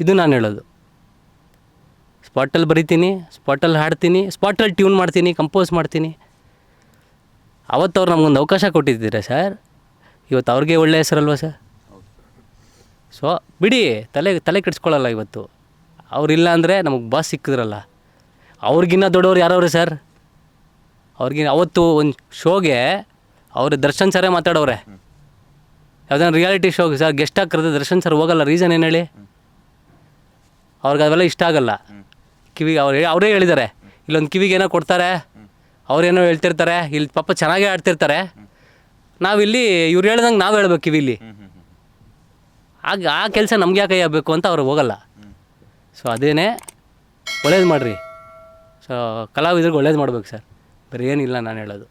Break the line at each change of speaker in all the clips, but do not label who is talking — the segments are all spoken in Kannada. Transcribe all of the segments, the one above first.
ಇದು ನಾನು ಹೇಳೋದು. ಸ್ಪಾಟಲ್ಲಿ ಬರಿತೀನಿ, ಸ್ಪಾಟಲ್ಲಿ ಹಾಡ್ತೀನಿ, ಸ್ಪಾಟಲ್ಲಿ ಟ್ಯೂನ್ ಮಾಡ್ತೀನಿ, ಕಂಪೋಸ್ ಮಾಡ್ತೀನಿ. ಅವತ್ತು ಅವ್ರು ನಮಗೊಂದು ಅವಕಾಶ ಕೊಟ್ಟಿದ್ದೀರಾ ಸರ್, ಇವತ್ತು ಅವ್ರಿಗೆ ಒಳ್ಳೆಯ ಹೆಸರಲ್ವ ಸರ್. ಸೊ ಬಿಡಿ, ತಲೆ ಕೆಡಿಸ್ಕೊಳ್ಳಲ್ಲ. ಇವತ್ತು ಅವರಿಲ್ಲ ಅಂದರೆ ನಮಗೆ ಬಾಸ್ ಸಿಕ್ಕಿದ್ರಲ್ಲ. ಅವ್ರಿಗಿನ್ನ ದೊಡ್ಡವ್ರು ಯಾರವ್ರೆ ಸರ್? ಅವತ್ತು ಒಂದು ಶೋಗೆ ಅವ್ರು ದರ್ಶನ್ ಸರೇ ಮಾತಾಡೋರೆ. ಯಾವುದಾದ್ರು ರಿಯಾಲಿಟಿ ಶೋಗೆ ಸರ್ ಗೆಸ್ಟಾಗಿ ಕರೆದು ದರ್ಶನ್ ಸರ್ ಹೋಗಲ್ಲ. ರೀಸನ್ ಏನು ಹೇಳಿ? ಅವ್ರಿಗೆ ಅವೆಲ್ಲ ಇಷ್ಟ ಆಗಲ್ಲ. ಕಿವಿಗೆ ಅವರೇ ಹೇಳಿದ್ದಾರೆ, ಇಲ್ಲೊಂದು ಕಿವಿಗೆ ಏನೋ ಕೊಡ್ತಾರೆ, ಅವ್ರೇನೋ ಹೇಳ್ತಿರ್ತಾರೆ, ಇಲ್ಲಿ ಪಾಪ ಚೆನ್ನಾಗೇ ಆಡ್ತಿರ್ತಾರೆ, ನಾವಿಲ್ಲಿ ಇವ್ರು ಹೇಳ್ದಂಗೆ ನಾವು ಹೇಳ್ಬೇಕು ಕಿವಿಲಿ. ಆಗ ಆ ಕೆಲಸ ನಮ್ಗೆ ಯಾಕೆ ಆಗಬೇಕು ಅಂತ ಅವ್ರು ಹೋಗಲ್ಲ. ಸೊ ಅದೇನೇ ಒಳ್ಳೇದು ಮಾಡಿರಿ. ಸೊ ಕಲಾವಿದ್ರಿಗೆ ಒಳ್ಳೇದು ಮಾಡ್ಬೇಕು ಸರ್, ಬೇರೆ ಏನಿಲ್ಲ ನಾನು ಹೇಳೋದು.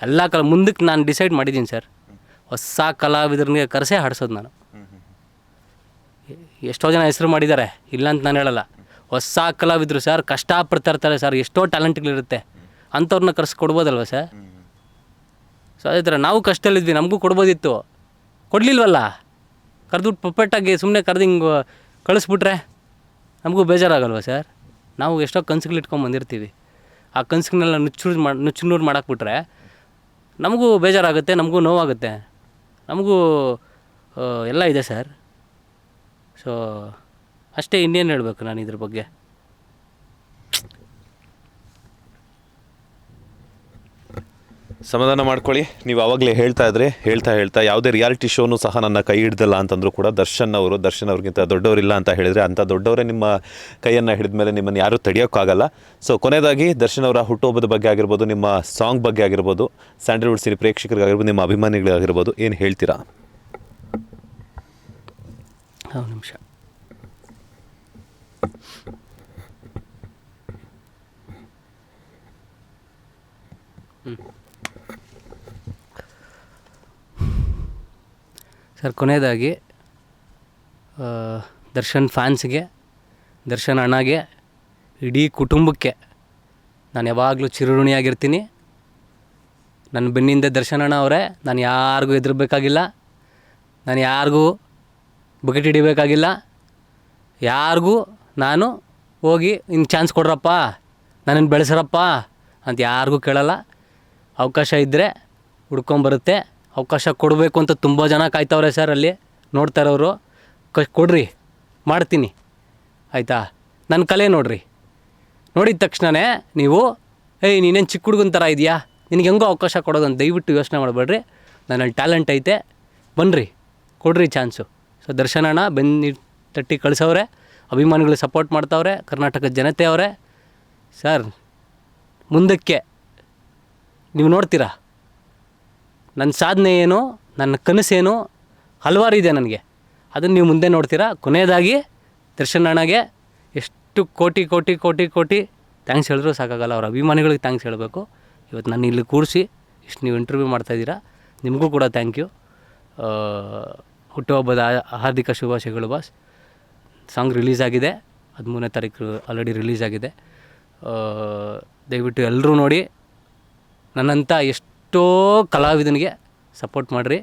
ಎಲ್ಲ ಮುಂದಕ್ಕೆ ನಾನು ಡಿಸೈಡ್ ಮಾಡಿದ್ದೀನಿ ಸರ್, ಹೊಸ ಕಲಾವಿದ್ರಿಗೆ ಕರೆಸೇ ಹಾಡ್ಸೋದು ನಾನು. ಎಷ್ಟೋ ಜನ ಹೆಸರು ಮಾಡಿದ್ದಾರೆ, ಇಲ್ಲ ಅಂತ ನಾನು ಹೇಳಲ್ಲ. ಹೊಸ ಕಲಾವಿದರು ಸರ್ ಕಷ್ಟಪಡ್ತಾ ಇರ್ತಾರೆ ಸರ್, ಎಷ್ಟೋ ಟ್ಯಾಲೆಂಟ್ಗಳಿರುತ್ತೆ, ಅಂಥವ್ರನ್ನ ಕರೆಸ್ಕೊಡ್ಬೋದಲ್ವ ಸರ್. ಸೊ ಅದೇ ಥರ ನಾವು ಕಷ್ಟದಲ್ಲಿದ್ವಿ, ನಮಗೂ ಕೊಡ್ಬೋದಿತ್ತು, ಕೊಡಲಿಲ್ವಲ್ಲ. ಕರೆದು ಪರ್ಫೆಕ್ಟಾಗಿ ಸುಮ್ಮನೆ ಕರೆದು ಹಿಂಗೆ ಕಳಿಸ್ಬಿಟ್ರೆ ನಮಗೂ ಬೇಜಾರಾಗಲ್ವ ಸರ್. ನಾವು ಎಷ್ಟೋ ಕನ್ಸುಗಳು ಇಟ್ಕೊಂಡು ಬಂದಿರ್ತೀವಿ, ಆ ಕನ್ಸುಗಳನ್ನೆಲ್ಲ ನುಚ್ಚು ಮಾಡಾಕ್ಬಿಟ್ರೆ ನಮಗೂ ಬೇಜಾರಾಗುತ್ತೆ, ನಮಗೂ ನೋವಾಗುತ್ತೆ, ನಮಗೂ ಎಲ್ಲ ಇದೆ ಸರ್. ಸೊ ಅಷ್ಟೇ, ಇನ್ನೇನು ಹೇಳಬೇಕು ನಾನು ಇದ್ರ ಬಗ್ಗೆ.
ಸಮಾಧಾನ ಮಾಡ್ಕೊಳ್ಳಿ. ನೀವು ಆವಾಗಲೇ ಹೇಳ್ತಾ ಯಾವುದೇ ರಿಯಾಲಿಟಿ ಶೋನು ಸಹ ನನ್ನ ಕೈ ಹಿಡ್ದಲ್ಲ ಅಂತಂದರೂ ಕೂಡ ದರ್ಶನ್ ಅವ್ರಿಗಿಂತ ದೊಡ್ಡವರಿಲ್ಲ ಅಂತ ಹೇಳಿದರೆ, ಅಂಥ ದೊಡ್ಡವರೇ ನಿಮ್ಮ ಕೈಯನ್ನು ಹಿಡಿದ ಮೇಲೆ ನಿಮ್ಮನ್ನು ಯಾರೂ ತಡೆಯೋಕ್ಕಾಗಲ್ಲ. ಸೊ ಕೊನೆಯದಾಗಿ ದರ್ಶನ್ ಅವರ ಹುಟ್ಟುಹಬ್ಬದ ಬಗ್ಗೆ ಆಗಿರ್ಬೋದು, ನಿಮ್ಮ ಸಾಂಗ್ ಬಗ್ಗೆ ಆಗಿರ್ಬೋದು, ಸ್ಯಾಂಡಲ್ವುಡ್ ಸಿನಿ ಪ್ರೇಕ್ಷಕರಿಗಾಗಿರ್ಬೋದು, ನಿಮ್ಮ ಅಭಿಮಾನಿಗಳಿಗಾಗಿರ್ಬೋದು, ಏನು ಹೇಳ್ತೀರಾ?
ನಿಮಿಷ. ಸರ್, ಕೊನೆಯದಾಗಿ ದರ್ಶನ್ ಫ್ಯಾನ್ಸ್ಗೆ, ದರ್ಶನ್ ಅಣ್ಣಗೆ, ಇಡೀ ಕುಟುಂಬಕ್ಕೆ ನಾನು ಯಾವಾಗಲೂ ಚಿರಋಣಿಯಾಗಿರ್ತೀನಿ. ನನ್ನ ಬೆನ್ನಿಂದ ದರ್ಶನ್ ಅಣ್ಣ ಅವರೇ, ನಾನು ಯಾರಿಗೂ ಹೆದರಬೇಕಾಗಿಲ್ಲ, ನಾನು ಯಾರಿಗೂ ಬಕೆಟ್ ಹಿಡಿಬೇಕಾಗಿಲ್ಲ, ಯಾರಿಗೂ ನಾನು ಹೋಗಿ ಇನ್ನು ಚಾನ್ಸ್ ಕೊಡ್ರಪ್ಪ, ನನ್ನನ್ನು ಬೆಳೆಸ್ರಪ್ಪ ಅಂತ ಯಾರಿಗೂ ಕೇಳಲ್ಲ. ಅವಕಾಶ ಇದ್ದರೆ ಹುಡ್ಕೊಂಬರುತ್ತೆ. ಅವಕಾಶ ಕೊಡಬೇಕು ಅಂತ ತುಂಬ ಜನ ಕಾಯ್ತವ್ರೆ ಸರ್, ಅಲ್ಲಿ ನೋಡ್ತಾ ಇರೋರು. ಕೊಡ್ರಿ, ಮಾಡ್ತೀನಿ, ಆಯಿತಾ? ನನ್ನ ಕಲೆ ನೋಡಿರಿ, ನೋಡಿದ ತಕ್ಷಣವೇ ನೀವು ನೀನೇನು ಚಿಕ್ಕ ಹುಡುಗನ ಥರ ಇದೆಯಾ, ನಿನಗೆ ಹೆಂಗೋ ಅವಕಾಶ ಕೊಡೋದು ಅಂತ ದಯವಿಟ್ಟು ಯೋಚನೆ ಮಾಡಬೇಡ್ರಿ. ನನ್ನಲ್ಲಿ ಟ್ಯಾಲೆಂಟ್ ಐತೆ, ಬನ್ನಿರಿ, ಕೊಡ್ರಿ ಚಾನ್ಸು. ಸೊ ದರ್ಶನ್ ಅಣ್ಣ ಬೆನ್ನಿ ತಟ್ಟಿ ಕಳಿಸವ್ರೆ, ಅಭಿಮಾನಿಗಳು ಸಪೋರ್ಟ್ ಮಾಡ್ತಾವ್ರೆ, ಕರ್ನಾಟಕದ ಜನತೆ ಅವರೇ. ಸರ್, ಮುಂದಕ್ಕೆ ನೀವು ನೋಡ್ತೀರಾ ನನ್ನ ಸಾಧನೆ ಏನು, ನನ್ನ ಕನಸೇನು, ಹಲವಾರು ಇದೆ ನನಗೆ. ಅದನ್ನು ನೀವು ಮುಂದೆ ನೋಡ್ತೀರಾ. ಕೊನೆಯದಾಗಿ ದರ್ಶನ್ ಅಣ್ಣಗೆ ಎಷ್ಟು ಕೋಟಿ ಕೋಟಿ ಕೋಟಿ ಕೋಟಿ ಥ್ಯಾಂಕ್ಸ್ ಹೇಳಿದ್ರು ಸಾಕಾಗಲ್ಲ. ಅವ್ರ ಅಭಿಮಾನಿಗಳಿಗೆ ಥ್ಯಾಂಕ್ಸ್ ಹೇಳಬೇಕು. ಇವತ್ತು ನಾನು ಇಲ್ಲಿ ಕೂರಿಸಿ ಇಷ್ಟು ನೀವು ಇಂಟರ್ವ್ಯೂ ಮಾಡ್ತಾಯಿದ್ದೀರಾ, ನಿಮಗೂ ಕೂಡ ಥ್ಯಾಂಕ್ ಯು. ಹುಟ್ಟುಹಬ್ಬದ ಹಾರ್ದಿಕ ಶುಭಾಶಯಗಳು ಬಾಸ್. ಸಾಂಗ್ ರಿಲೀಸ್ ಆಗಿದೆ, 13ನೇ ತಾರೀಕು ಆಲ್ರೆಡಿ ರಿಲೀಸ್ ಆಗಿದೆ. ದಯವಿಟ್ಟು ಎಲ್ಲರೂ ನೋಡಿ, ನನ್ನಂಥ ಎಷ್ಟೋ ಕಲಾವಿದನಿಗೆ ಸಪೋರ್ಟ್ ಮಾಡಿರಿ,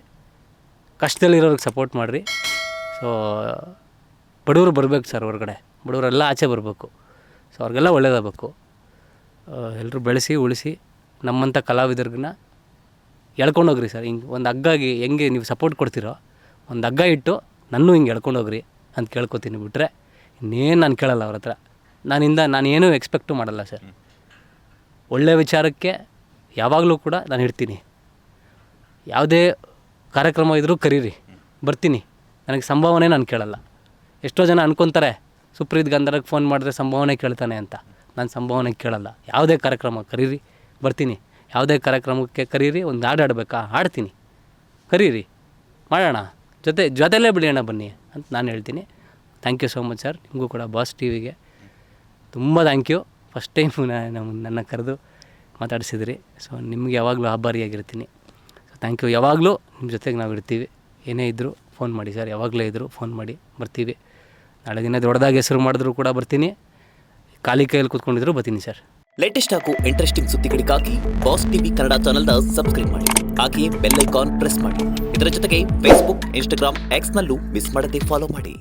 ಕಷ್ಟದಲ್ಲಿರೋರಿಗೆ ಸಪೋರ್ಟ್ ಮಾಡಿರಿ. ಸೊ ಬಡವರು ಬರಬೇಕು ಸರ್, ಹೊರಗಡೆ ಬಡವರೆಲ್ಲ ಆಚೆ ಬರಬೇಕು. ಸೊ ಅವ್ರಿಗೆಲ್ಲ ಒಳ್ಳೇದಾಗಬೇಕು. ಎಲ್ಲರೂ ಬೆಳೆಸಿ ಉಳಿಸಿ ನಮ್ಮಂಥ ಕಲಾವಿದರಿಗನ್ನ ಎಳ್ಕೊಂಡೋಗ್ರಿ ಸರ್. ಹಿಂಗೆ ಒಂದು ಹಗ್ಗಾಗಿ ಹೆಂಗೆ ನೀವು ಸಪೋರ್ಟ್ ಕೊಡ್ತೀರೋ, ಒಂದು ಹಗ್ಗ ಇಟ್ಟು ನನ್ನೂ ಹಿಂಗೆ ಎಳ್ಕೊಂಡೋಗ್ರಿ ಅಂತ ಕೇಳ್ಕೊತೀನಿ. ಬಿಟ್ಟರೆ ಇನ್ನೇನು ನಾನು ಕೇಳಲ್ಲ ಅವ್ರ ಹತ್ರ. ನಾನೇನೂ ಎಕ್ಸ್ಪೆಕ್ಟು ಮಾಡಲ್ಲ ಸರ್. ಒಳ್ಳೆಯ ವಿಚಾರಕ್ಕೆ ಯಾವಾಗಲೂ ಕೂಡ ನಾನು ಇರ್ತೀನಿ. ಯಾವುದೇ ಕಾರ್ಯಕ್ರಮ ಇದ್ದರೂ ಕರೀರಿ, ಬರ್ತೀನಿ. ನನಗೆ ಸಂಭಾವನೆ ನಾನು ಕೇಳಲ್ಲ. ಎಷ್ಟೋ ಜನ ಅನ್ಕೊತಾರೆ ಸುಪ್ರೀತ್ ಗಂಧರ್ಗೆ ಫೋನ್ ಮಾಡಿದ್ರೆ ಸಂಭಾವನೆ ಕೇಳ್ತಾನೆ ಅಂತ. ನಾನು ಸಂಭಾವನೆ ಕೇಳಲ್ಲ. ಯಾವುದೇ ಕಾರ್ಯಕ್ರಮ ಕರೀರಿ, ಬರ್ತೀನಿ. ಯಾವುದೇ ಕಾರ್ಯಕ್ರಮಕ್ಕೆ ಕರೀರಿ, ಒಂದು ಹಾಡು ಆಡಬೇಕಾ, ಹಾಡ್ತೀನಿ. ಕರೀರಿ, ಮಾಡೋಣ, ಜೊತೆಲೇ ಬಿಡೋಣ ಬನ್ನಿ ಅಂತ ನಾನು ಹೇಳ್ತೀನಿ. Thank you so much sir. ನಿಮಗೂ ಕೂಡ ಬಾಸ್ ಟಿವಿಗೆ ತುಂಬ ಥ್ಯಾಂಕ್ ಯು. ಫಸ್ಟ್ ಟೈಮ್ ನನ್ನ ಕರೆದು ಮಾತಾಡಿಸಿದ್ರಿ. ಸೊ ನಿಮ್ಗೆ ಯಾವಾಗಲೂ ಆಭಾರಿಯಾಗಿರ್ತೀನಿ. So thank you. ಯಾವಾಗಲೂ ನಿಮ್ಮ ಜೊತೆಗೆ ನಾವು ಇರ್ತೀವಿ. ಏನೇ ಇದ್ದರೂ ಫೋನ್ ಮಾಡಿ ಸರ್, ಯಾವಾಗಲೇ ಇದ್ದರೂ ಫೋನ್ ಮಾಡಿ, ಬರ್ತೀವಿ. ನಾಳೆ ದಿನ ದೊಡ್ಡದಾಗಿ ಹೆಸರು ಮಾಡಿದ್ರು ಕೂಡ ಬರ್ತೀನಿ, ಖಾಲಿ ಕೈಯಲ್ಲಿ ಕೂತ್ಕೊಂಡಿದ್ರು ಬರ್ತೀನಿ ಸರ್.
ಲೇಟೆಸ್ಟ್ ಹಾಗೂ ಇಂಟ್ರೆಸ್ಟಿಂಗ್ ಸುದ್ದಿಗಳಿಗಾಗಿ ಬಾಸ್ ಟಿವಿ ಕನ್ನಡ ಚಾನೆಲ್ನ ಸಬ್ಸ್ಕ್ರೈಬ್ ಮಾಡಿ, ಹಾಗೆಯೇ ಬೆಲ್ ಐಕಾನ್ ಪ್ರೆಸ್ ಮಾಡಿ. ಇದರ ಜೊತೆಗೆ ಫೇಸ್ಬುಕ್, ಇನ್ಸ್ಟಾಗ್ರಾಮ್, ಎಕ್ಸ್ನಲ್ಲೂ ಮಿಸ್ ಮಾಡದೆ ಫಾಲೋ ಮಾಡಿ.